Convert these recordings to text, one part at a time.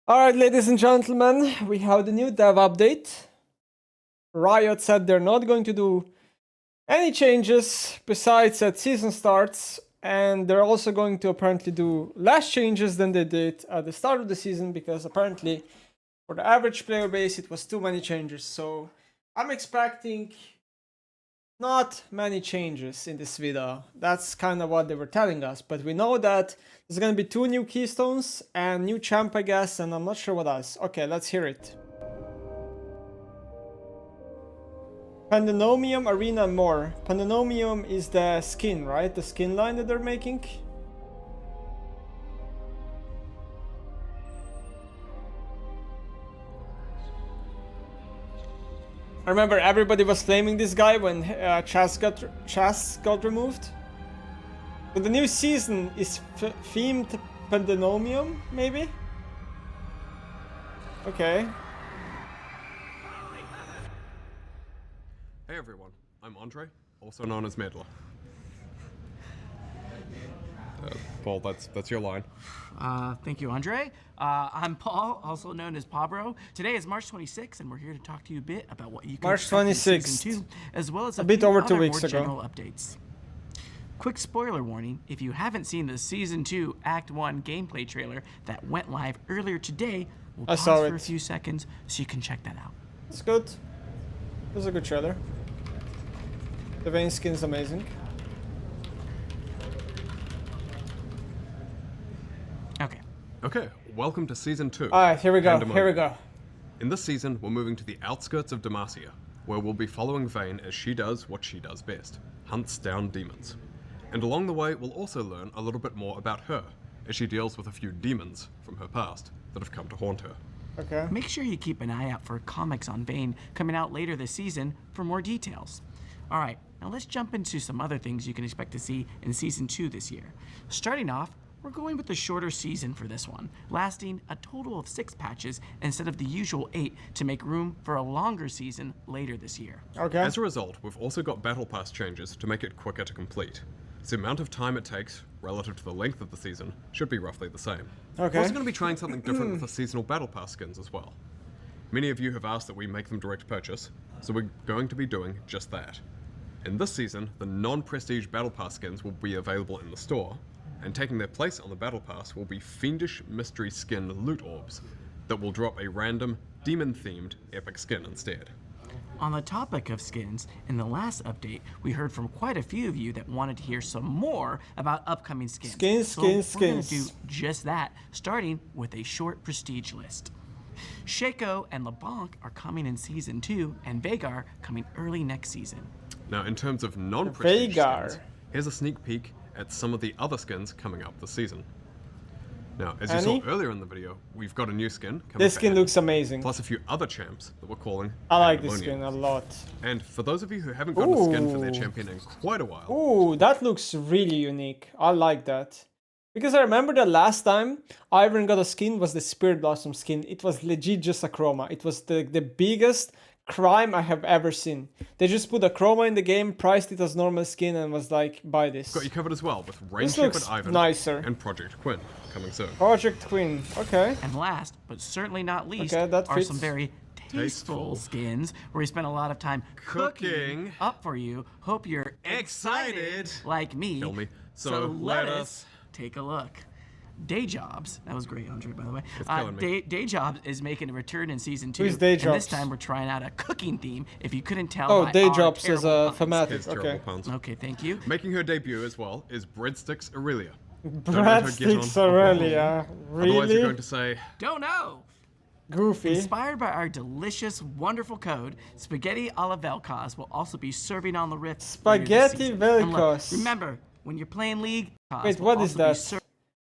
Alright, ladies and gentlemen, we have the new dev update. Riot said they're not going to do any changes besides at season starts, and they're also going to apparently do less changes than they did at the start of the season, because apparently for the average player base it was too many changes. So I'm expecting not many changes in this video. That's kind of what they were telling us, but we know that there's gonna be 2 new keystones and new champ, I guess, and I'm not sure what else. Okay, let's hear it. Pandemonium, Arena, and more. Pandemonium is the skin, right? The skin line that they're making. I remember everybody was flaming this guy when Chas got removed. But the new season is themed Pandemonium, maybe? Okay. Hey everyone, I'm Andre, also known as Medler. Paul, that's your line. Thank you, Andre. I'm Paul, also known as Pabro. Today is March 26th, and we're here to talk to you a bit about what you can March expect in 26th. Season 2, as well as a bit over 2 other weeks more ago. general updates. Quick spoiler warning, if you haven't seen the Season 2 Act 1 gameplay trailer that went live earlier today, we'll I pause saw for it. a few seconds so you can check that out. It's good. It was a good trailer. The Vayne skin's amazing. Okay, welcome to Season 2. Alright, here we go, Pandemonium. here we go. In this season, we're moving to the outskirts of Demacia, where we'll be following Vayne as she does what she does best, hunts down demons. And along the way, we'll also learn a little bit more about her, as she deals with a few demons from her past that have come to haunt her. Okay. Make sure you keep an eye out for comics on Vayne coming out later this season for more details. Alright, now let's jump into some other things you can expect to see in Season 2 this year. Starting off, we're going with a shorter season for this one, lasting a total of 6 patches instead of the usual 8 to make room for a longer season later this year. Okay. As a result, we've also got Battle Pass changes to make it quicker to complete. So the amount of time it takes, relative to the length of the season, should be roughly the same. Okay. We're also going to be trying something different with the seasonal Battle Pass skins as well. Many of you have asked that we make them direct purchase, so we're going to be doing just that. In this season, the non-prestige Battle Pass skins will be available in the store, and taking their place on the Battle Pass will be Fiendish Mystery Skin loot orbs that will drop a random, demon-themed epic skin instead. On the topic of skins, in the last update, we heard from quite a few of you that wanted to hear some more about upcoming skins. Skins. We're gonna do just that, starting with a short prestige list. Shaco and LeBlanc are coming in Season 2, and Vagar coming early next season. Now, in terms of non-prestige Vagar. skins, here's a sneak peek at some of the other skins coming up this season. Now, as Any? you saw earlier in the video, we've got a new skin coming This for skin Annie, looks amazing. plus a few other champs that we're calling I like this Pandemonium. skin a lot. And for those of you who haven't gotten a skin for their Ooh. champion in quite a while, Ooh, that looks really unique. I like that. Because I remember the last time Iron got a skin was the Spirit Blossom skin. It was legit just a chroma. It was the biggest crime I have ever seen. They just put a chroma in the game, priced it as normal skin, and was like, buy this. got you covered as well with Rain This Shepherd looks Ivan nicer. and Project Quinn coming soon. Project Queen. Okay. And last, but certainly not least, Okay, that are fits. some very tasteful skins where we spent a lot of time cooking up for you. Hope you're excited like me. Kill me. So let us take a look. Day Jobs, that was great, Andre, by the way. killing me. Day Jobs is making a return in Season 2. Who's Day And Jobs? this time we're trying out a cooking theme, if you couldn't tell Oh, by Day our Jobs is terrible a puns. thematic. It's terrible Okay. puns. Okay, thank you. Making her debut as well is Breadsticks Aurelia. Don't let her get Breadsticks on. Aurelia. Otherwise you're Really? going to say, Don't know. Goofy. Inspired by our delicious, wonderful code, Spaghetti alla Velkos will also be serving on the Rift. later this Spaghetti season. And look, Velkos. remember, when you're playing League, Wait, will what is also be that?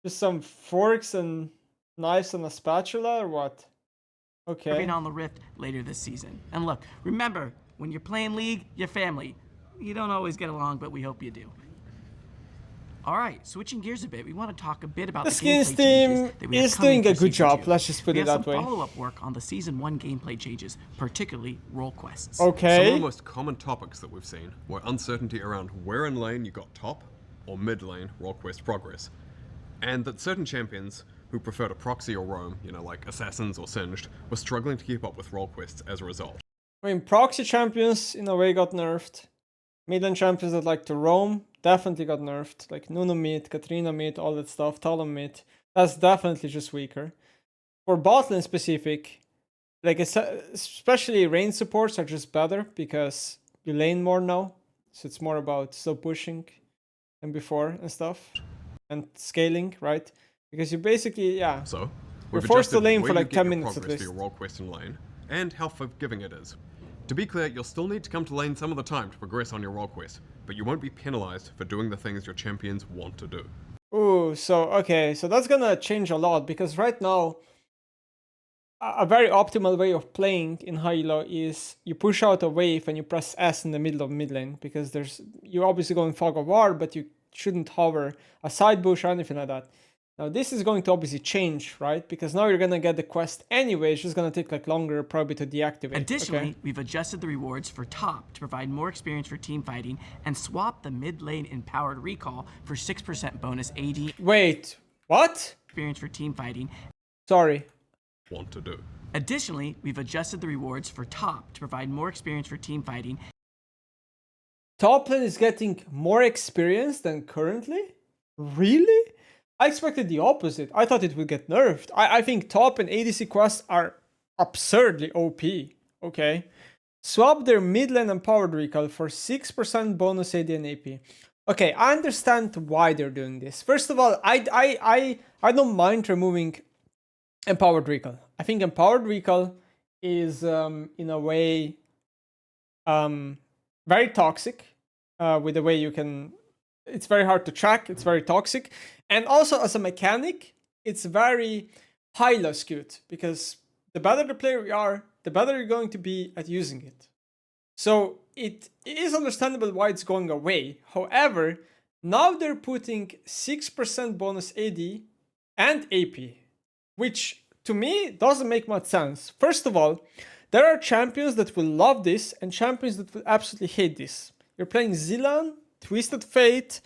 Just some forks and knives and a spatula or what? Okay. serving on the Rift later this season. And look, remember, when you're playing League, your family. You don't always get along, but we hope you do. All right, switching gears a bit, we want to talk a bit about The the skins gameplay team changes that we have is coming doing a for good Season job, 2. let's just put We it have that way. some follow-up work on the Season 1 gameplay changes, particularly role quests. some of the Okay. most common topics that we've seen were uncertainty around where in lane you got top or mid lane role quest progress, and that certain champions who prefer to proxy or roam, like Assassins or Singed, were struggling to keep up with role quests as a result. I mean, proxy champions in a way got nerfed. Mid-lane champions that like to roam definitely got nerfed. Like Nuno mid, Katrina mid, all that stuff, Talon mid. That's definitely just weaker. For bot lane specific, like especially range supports are just better because you lane more now. So it's more about slow pushing than before and stuff. And scaling, right? Because you basically, So, you're we've forced to adjusted lane where for you like get 10 your minutes at progress least. for your role quest in lane, and how forgiving it is. To be clear, you'll still need to come to lane some of the time to progress on your role quest, but you won't be penalized for doing the things your champions want to do. Ooh, so okay, so that's gonna change a lot because right now, a very optimal way of playing in high-elo is you push out a wave and you press S in the middle of mid lane because you're obviously going fog of war, but you shouldn't hover a side bush or anything like that. Now this is going to obviously change, right? Because now you're gonna get the quest anyway. It's just gonna take like longer probably to deactivate. Additionally, we've adjusted the rewards for top to provide more experience for team fighting and swapped the mid lane empowered recall for 6% bonus AD Wait, what? experience for team fighting. Sorry. Want to do. Additionally, we've adjusted the rewards for top to provide more experience for team fighting. Top lane is getting more experience than currently? Really? I expected the opposite. I thought it would get nerfed. I think top and ADC quests are absurdly OP. Okay. Swap their mid lane empowered recall for 6% bonus AD and AP. Okay, I understand why they're doing this. First of all, I don't mind removing empowered recall. I think empowered recall is in a way very toxic with the way you can. It's very hard to track. It's very toxic, and also as a mechanic, it's very high-low skewed because the better the player you are, the better you're going to be at using it. So it is understandable why it's going away. However, now they're putting 6% bonus AD and AP, which to me doesn't make much sense. First of all, there are champions that will love this and champions that will absolutely hate this. You're playing Zilan, Twisted Fate,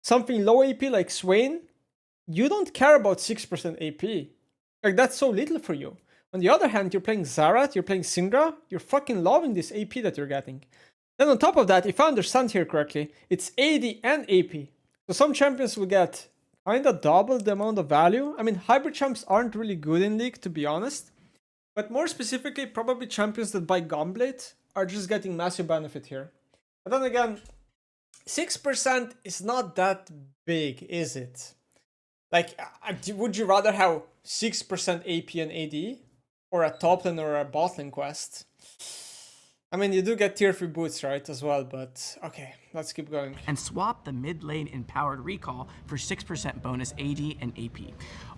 something low AP like Swain. You don't care about 6% AP. Like, that's so little for you. On the other hand, you're playing Zarat, you're playing Syndra, you're fucking loving this AP that you're getting. Then on top of that, if I understand here correctly, it's AD and AP. So some champions will get kinda double the amount of value. I mean, hybrid champs aren't really good in League, to be honest. But more specifically, probably champions that buy Gunblade are just getting massive benefit here. But then again, 6% is not that big, is it? Like, would you rather have 6% AP and AD? Or a top lane or a bot lane quest? I mean, you do get tier 3 boots, right, as well, but okay, let's keep going. And swap the mid lane empowered recall for 6% bonus AD and AP.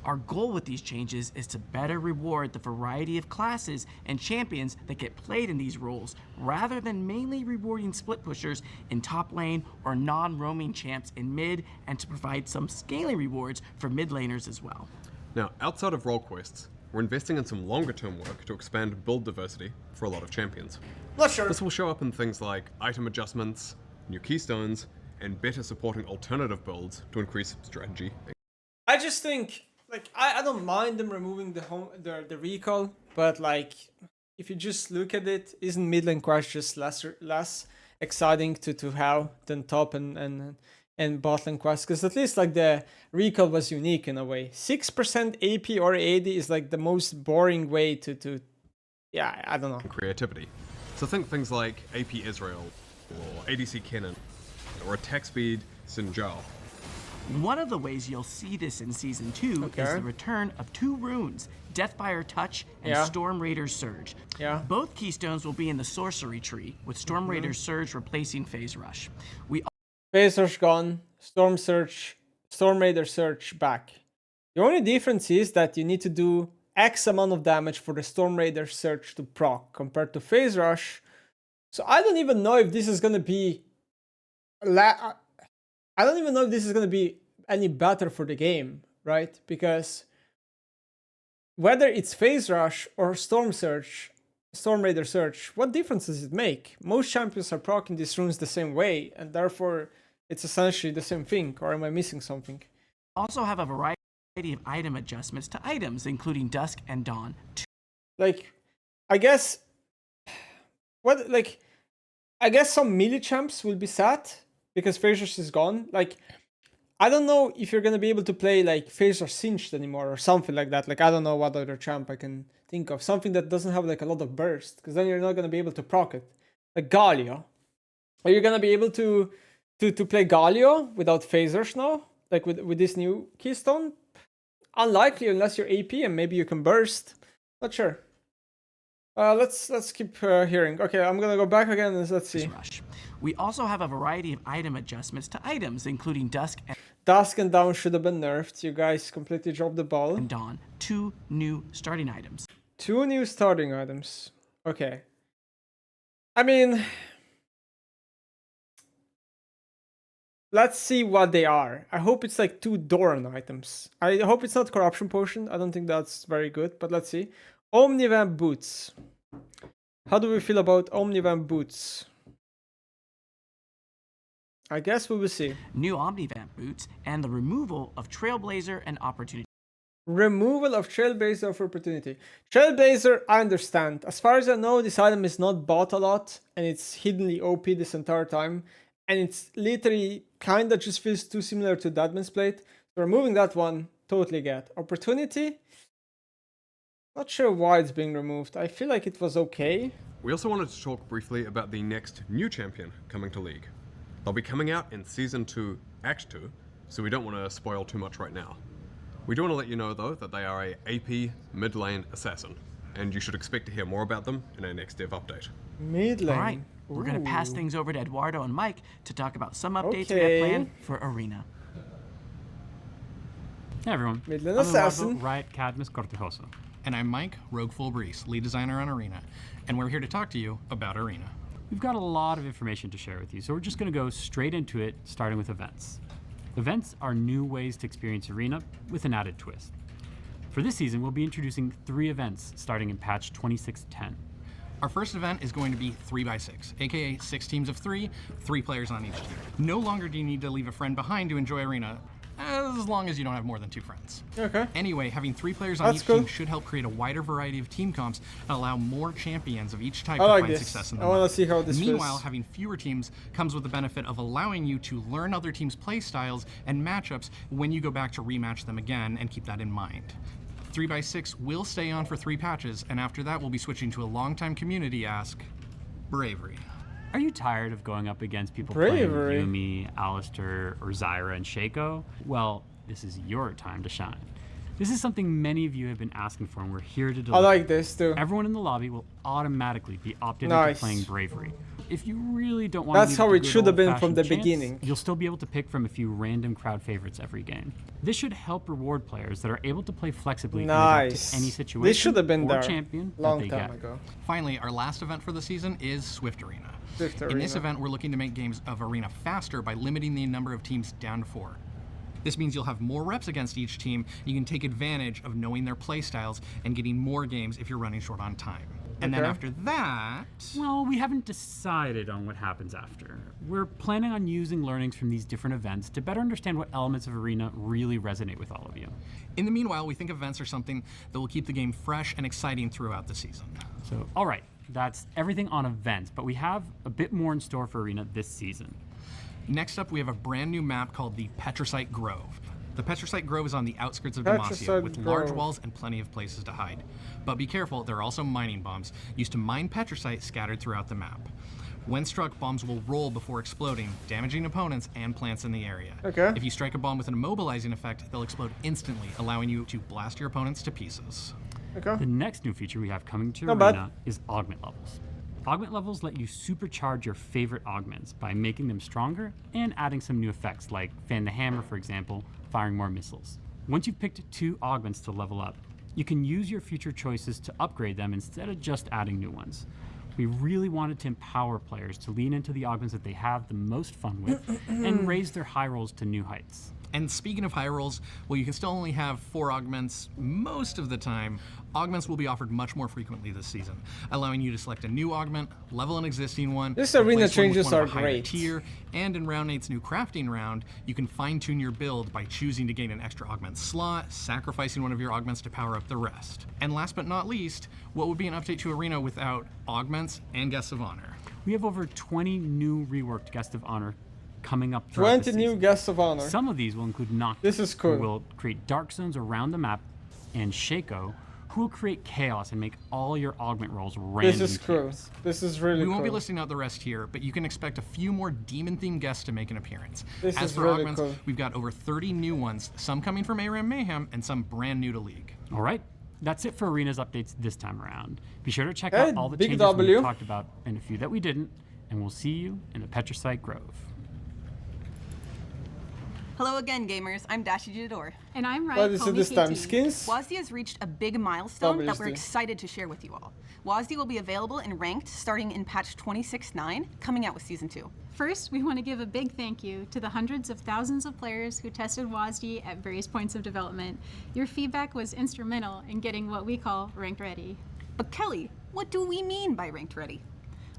Our goal with these changes is to better reward the variety of classes and champions that get played in these roles, rather than mainly rewarding split pushers in top lane or non-roaming champs in mid, and to provide some scaling rewards for mid laners as well. Now, outside of role quests, we're investing in some longer-term work to expand build diversity for a lot of champions. Not sure. This will show up in things like item adjustments, new keystones, and better supporting alternative builds to increase strategy. I just think, like, I don't mind them removing the recall, but like, if you just look at it, isn't mid lane quest just less exciting to have than top and bot lane quest? Because at least like the recall was unique in a way. 6% AP or AD is like the most boring way to yeah, I don't know. Creativity. So think things like AP Israel, or ADC Kennen, or attack speed Sinjal. One of the ways you'll see this in Season 2 is the return of 2 runes, Deathfire Touch and Storm Raider's Surge. Yeah. Both keystones will be in the Sorcery tree, with Storm Raider's Surge replacing Phase Rush. Phase Rush gone, Storm Raider Surge back. The only difference is that you need to do X amount of damage for the Storm Raider Surge to proc compared to Phase Rush. So I don't even know if this is gonna be I don't even know if this is gonna be any better for the game, right? Because whether it's Phase Rush or Storm Raider Surge, what difference does it make? Most champions are proccing these runes the same way, and therefore it's essentially the same thing, or am I missing something? Also have a variety of item adjustments to items, including Dusk and Dawn. Like, I guess I guess some melee champs will be sad because Phasers is gone. Like, I don't know if you're gonna be able to play like Phaser Singed anymore or something like that. Like, I don't know what other champ I can think of. Something that doesn't have like a lot of burst, because then you're not gonna be able to proc it. Like Galio. Are you gonna be able to play Galio without Phasers now? Like with this new keystone? Unlikely unless you're AP and maybe you can burst. Not sure. Let's keep hearing. Okay, I'm gonna go back again and let's see. Rush. We also have a variety of item adjustments to items, including Dusk and Dawn should have been nerfed. You guys completely dropped the ball. and Dawn. 2 new starting items. 2 new starting items. Okay. I mean, let's see what they are. I hope it's like 2 Doran items. I hope it's not Corruption Potion. I don't think that's very good, but let's see. Omnivamp Boots. How do we feel about Omnivamp Boots? I guess we will see. New Omnivamp boots and the removal of Trailblazer and Opportunity. Removal of Trailblazer of Opportunity. Trailblazer, I understand. As far as I know, this item is not bought a lot, and it's hiddenly OP this entire time. And it's literally kinda just feels too similar to Deadman's Plate. So removing that one, totally get. Opportunity? Not sure why it's being removed. I feel like it was okay. We also wanted to talk briefly about the next new champion coming to League. They'll be coming out in Season 2, Act 2, so we don't want to spoil too much right now. We do want to let you know, though, that they are a AP mid-lane assassin, and you should expect to hear more about them in our next dev update. Mid lane. All right, we're going to pass things over to Eduardo and Mike to talk about some updates we Okay. have planned for Arena. Hey everyone, Mid lane I'm Eduardo, assassin. Riot Cadmus Cortejoso. And I'm Mike, Rogue Fulbrice, lead designer on Arena, and we're here to talk to you about Arena. We've got a lot of information to share with you, so we're just going to go straight into it, starting with events. Events are new ways to experience Arena with an added twist. For this season, we'll be introducing 3 events starting in patch 2610. Our first event is going to be 3x6, aka 6 teams of 3, 3 players on each team. No longer do you need to leave a friend behind to enjoy Arena, as long as you don't have more than 2 friends. Okay. Anyway, having 3 players on That's each cool. team should help create a wider variety of team comps and allow more champions of each type I to like find this. success in the I wanna mode. see how this Meanwhile, feels. having fewer teams comes with the benefit of allowing you to learn other teams' play styles and matchups when you go back to rematch them again, and keep that in mind. 3x6 will stay on for 3 patches, and after that we'll be switching to a longtime community ask, Bravery. Are you tired of going up against people Bravery. playing Yumi, Alistair, or Zyra and Shaco? Well, this is your time to shine. This is something many of you have been asking for, and we're here to deliver. I like this too. Everyone in the lobby will automatically be opted Nice. into playing Bravery. If you really don't want That's to how leave it the should good have been from the old-fashioned chance, beginning. You'll still be able to pick from a few random crowd favorites every game. This should help reward players that are able to play flexibly and adapt Nice. to any situation This should have been or there champion long that they time get. ago. Finally, our last event for the season is Swift Arena. Swift In this Arena. event, we're looking to make games of Arena faster by limiting the number of teams down to 4. This means you'll have more reps against each team, and you can take advantage of knowing their play styles and getting more games if you're running short on time. And then Okay. after that, Well, we haven't decided on what happens after. We're planning on using learnings from these different events to better understand what elements of Arena really resonate with all of you. in the meanwhile, we think events are something that will keep the game fresh and exciting throughout the season. So, all right, that's everything on events, but we have a bit more in store for Arena this season. Next up, we have a brand new map called the Petrosite Grove. The Petrosite Grove is on the outskirts of Petrosite Demacia, with large Grove. walls and plenty of places to hide. But be careful, there are also mining bombs used to mine Petrosite scattered throughout the map. When struck, bombs will roll before exploding, damaging opponents and plants in the area. Okay. If you strike a bomb with an immobilizing effect, they'll explode instantly, allowing you to blast your opponents to pieces. Okay. The next new feature we have coming to Not bad. Arena is augment levels. Augment levels let you supercharge your favorite augments by making them stronger and adding some new effects like Fan the Hammer, for example, firing more missiles. Once you've picked 2 augments to level up, you can use your future choices to upgrade them instead of just adding new ones. We really wanted to empower players to lean into the augments that they have the most fun with and raise their high rolls to new heights. And speaking of high rolls, well, you can still only have 4 augments most of the time. Augments will be offered much more frequently this season, allowing you to select a new augment, level an existing one, This arena replace one with changes one of are a higher great. tier, and in Round 8's new crafting round, you can fine-tune your build by choosing to gain an extra augment slot, sacrificing one of your augments to power up the rest. And last but not least, what would be an update to Arena without augments and guests of honor? We have over 20 new reworked guests of honor coming up throughout 20 the new season. guests of honor. Some of these will include Noctis, This is cool. who will create dark zones around the map, and Shaco, who will create chaos and make all your augment rolls random. This is cool. tiers. This is really We cool. won't be listing out the rest here, but you can expect a few more demon-themed guests to make an appearance. This As is for really augments, cool. we've got over 30 new ones, some coming from ARAM Mayhem and some brand new to League. All right, that's it for Arena's updates this time around. Be sure to check Hey, out all the big changes W. we've talked about and a few that we didn't, and we'll see you in the Petrosite Grove. Hello again, gamers. I'm Dashi Jador. And I'm right. What is it this time? Skins? WASD has reached a big milestone that we're WSD. excited to share with you all. WASD will be available in ranked starting in patch 26.9, coming out with Season 2. First, we want to give a big thank you to the hundreds of thousands of players who tested WASD at various points of development. Your feedback was instrumental in getting what we call ranked ready. But Kelly, what do we mean by ranked ready?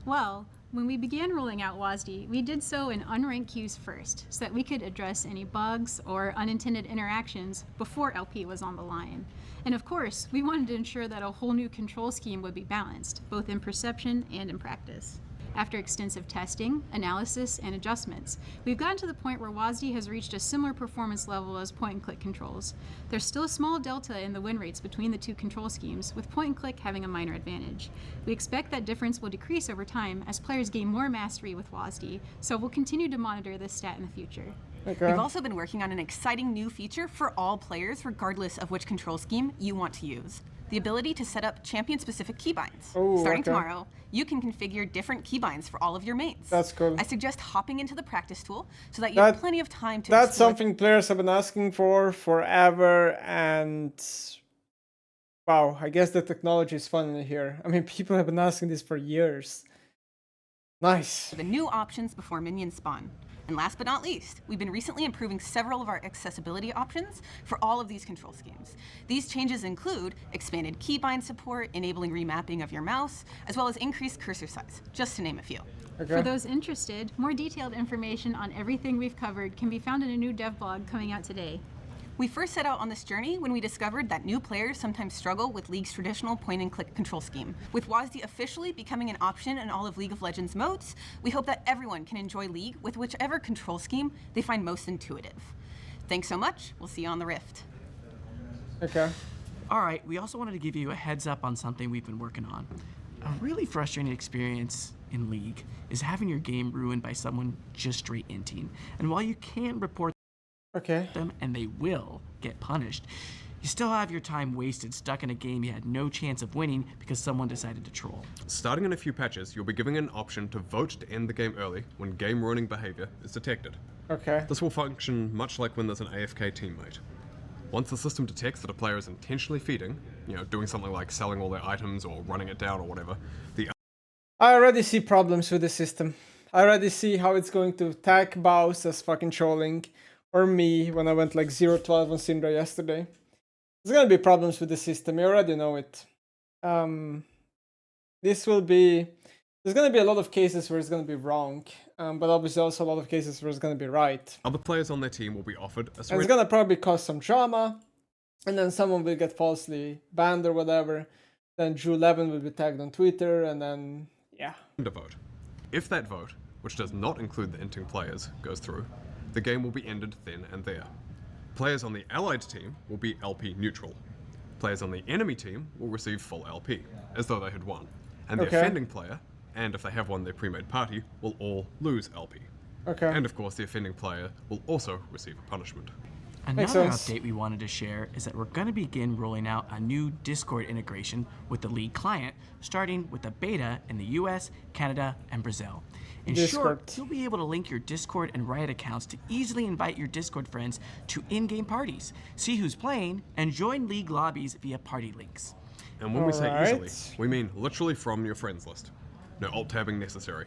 Well, when we began rolling out WASD, we did so in unranked queues first, so that we could address any bugs or unintended interactions before LP was on the line. And of course, we wanted to ensure that a whole new control scheme would be balanced, both in perception and in practice. After extensive testing, analysis, and adjustments, we've gotten to the point where WASD has reached a similar performance level as point-and-click controls. There's still a small delta in the win rates between the two control schemes, with point-and-click having a minor advantage. We expect that difference will decrease over time as players gain more mastery with WASD, so we'll continue to monitor this stat in the future. Okay. We've also been working on an exciting new feature for all players, regardless of which control scheme you want to use. The ability to set up champion-specific keybinds. Oh, Starting okay. tomorrow, you can configure different keybinds for all of your mates. That's cool. I suggest hopping into the practice tool so that you That- have plenty of time to That's explore something players have been asking for forever, and wow, I guess the technology is finally here. I mean, people have been asking this for years. Nice. the new options before minions spawn. And last but not least, we've been recently improving several of our accessibility options for all of these control schemes. These changes include expanded keybind support, enabling remapping of your mouse, as well as increased cursor size, just to name a few. Okay. For those interested, more detailed information on everything we've covered can be found in a new dev blog coming out today. We first set out on this journey when we discovered that new players sometimes struggle with League's traditional point-and-click control scheme. With WASD officially becoming an option in all of League of Legends modes, we hope that everyone can enjoy League with whichever control scheme they find most intuitive. Thanks so much. We'll see you on the Rift. Okay. All right, we also wanted to give you a heads up on something we've been working on. A really frustrating experience in League is having your game ruined by someone just straight inting. And while you can report Okay. them and they will get punished, you still have your time wasted stuck in a game you had no chance of winning because someone decided to troll. Starting in a few patches, you'll be given an option to vote to end the game early when game-ruining behavior is detected. Okay. This will function much like when there's an AFK teammate. Once the system detects that a player is intentionally feeding, doing something like selling all their items or running it down or whatever, the I already see problems with the system. I already see how it's going to tag Baus as fucking trolling, or me when I went like 0-12 on Syndra yesterday. There's gonna be problems with the system, you already know it. There's gonna be a lot of cases where it's gonna be wrong, but obviously also a lot of cases where it's gonna be right. other players on their team will be offered a And it's gonna probably cause some drama, and then someone will get falsely banned or whatever. Then Drew11 will be tagged on Twitter, and then, yeah. surrender vote. If that vote, which does not include the inting players, goes through, the game will be ended then and there. Players on the allied team will be LP neutral. Players on the enemy team will receive full LP, as though they had won. And the Okay. offending player, and if they have won their pre-made party, will all lose LP. Okay. And of course, the offending player will also receive a punishment. Makes Another sense. update we wanted to share is that we're going to begin rolling out a new Discord integration with the League client, starting with the beta in the US, Canada, and Brazil. In Discord. short, you'll be able to link your Discord and Riot accounts to easily invite your Discord friends to in-game parties, see who's playing, and join League lobbies via party links. And when we say Alright. easily, we mean literally from your friends list. No alt-tabbing necessary.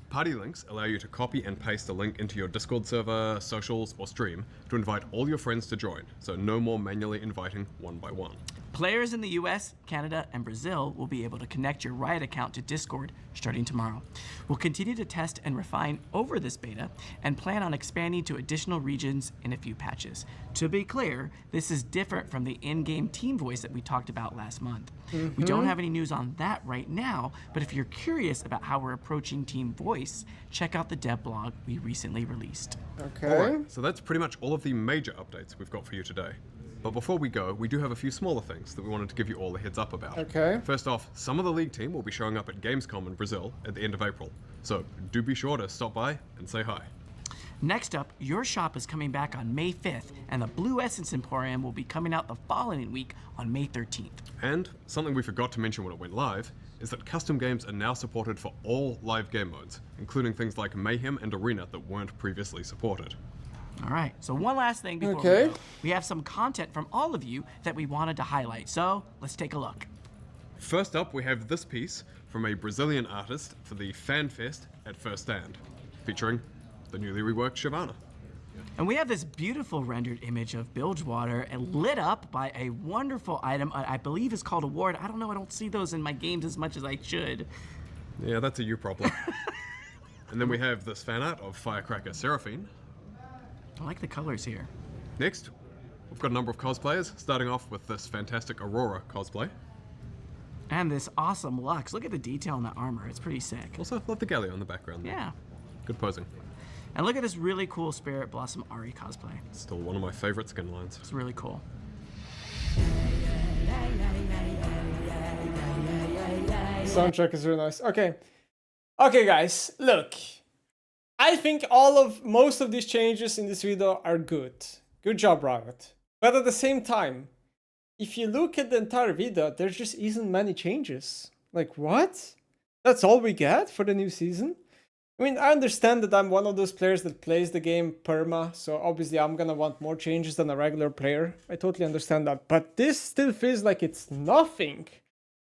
Party links allow you to copy and paste a link into your Discord server, socials, or stream to invite all your friends to join, so no more manually inviting one by one. Players in the US, Canada, and Brazil will be able to connect your Riot account to Discord starting tomorrow. We'll continue to test and refine over this beta and plan on expanding to additional regions in a few patches. To be clear, this is different from the in-game team voice that we talked about last month. We don't have any news on that right now, but if you're curious about how we're approaching team voice, check out the dev blog we recently released. Okay. Alright, so that's pretty much all of the major updates we've got for you today. But before we go, we do have a few smaller things that we wanted to give you all a heads up about. Okay. First off, some of the league team will be showing up at Gamescom in Brazil at the end of April, so do be sure to stop by and say hi. Next up, your shop is coming back on May 5th, and the Blue Essence Emporium will be coming out the following week on May 13th. And something we forgot to mention when it went live is that custom games are now supported for all live game modes, including things like Mayhem and Arena that weren't previously supported. All right, so one last thing before we go. We have some content from all of you that we wanted to highlight, so let's take a look. First up, we have this piece from a Brazilian artist for the Fan Fest at First Stand, featuring the newly reworked Shyvana. And we have this beautiful rendered image of Bilgewater and lit up by a wonderful item I believe is called a ward. I don't know, I don't see those in my games as much as I should. Yeah, that's a you problem. And then we have this fan art of Firecracker Seraphine. I like the colors here. Next, we've got a number of cosplayers, starting off with this fantastic Aurora cosplay. And this awesome Lux. Look at the detail in the armor. It's pretty sick. Also, love the Galio in the background there. Yeah. Good posing. And look at this really cool Spirit Blossom Ari cosplay. Still one of my favorite skin lines. It's really cool. Soundtrack is really nice. Okay. Okay, guys, look. I think most of these changes in this video are good. Good job, Riot. But at the same time, if you look at the entire video, there just isn't many changes. Like, what? That's all we get for the new season? I mean, I understand that I'm one of those players that plays the game perma, so obviously I'm gonna want more changes than a regular player. I totally understand that. But this still feels like it's nothing.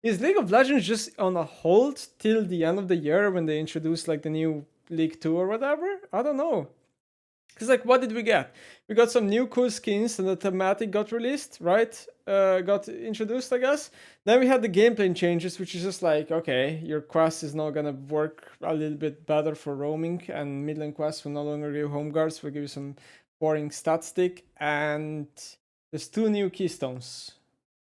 Is League of Legends just on a hold till the end of the year when they introduce like the new League 2 or whatever? I don't know. Because like, what did we get? We got some new cool skins and the thematic got released, right? Got introduced, I guess. Then we had the gameplay changes, which is just like, okay, your quest is now gonna work a little bit better for roaming, and mid lane quests will no longer give you home guards, will give you some boring stat stick, and there's 2 new keystones.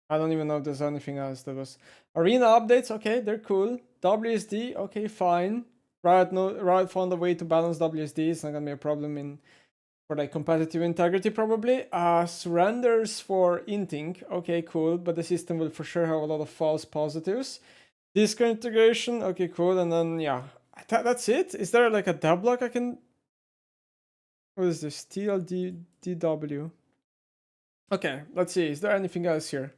I don't even know if there's anything else. There was arena updates, okay, they're cool. WSD, okay, fine. Riot found a way to balance WSD. It's not gonna be a problem for like competitive integrity probably. Surrenders for inting, okay, cool, but the system will for sure have a lot of false positives. Discord integration, okay, cool, and then yeah, that's it. Is there like a dev block I can? What is this? TLDW. Okay, let's see. Is there anything else here?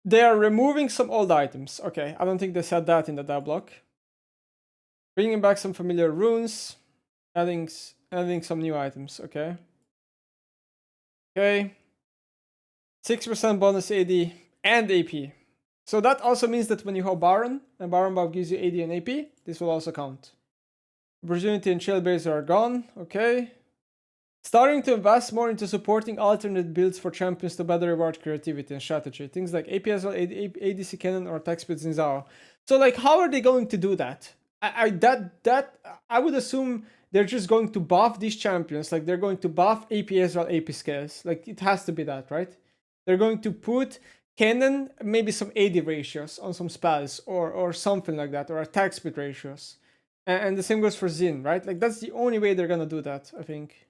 They are removing some old items. Okay, I don't think they said that in the dev block. Bringing back some familiar runes, adding some new items, okay. Okay. 6% bonus AD and AP. So that also means that when you have Baron, and Baron buff gives you AD and AP, this will also count. Opportunity and Trailblazer are gone, okay. Starting to invest more into supporting alternate builds for champions to better reward creativity and strategy. Things like AP as well, ADC Cannon or attack speeds in Zao. So like, how are they going to do that? I would assume they're just going to buff these champions, like they're going to buff AP as well, AP scales. Like it has to be that, right? They're going to put cannon, maybe some AD ratios on some spells or something like that, or attack speed ratios. And the same goes for Xin, right? Like that's the only way they're gonna do that, I think.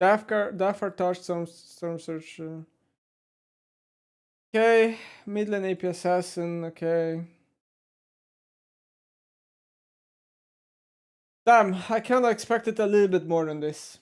Dafar touched Storm Search. Okay, mid lane AP Assassin, okay. Damn, I kinda expected a little bit more than this.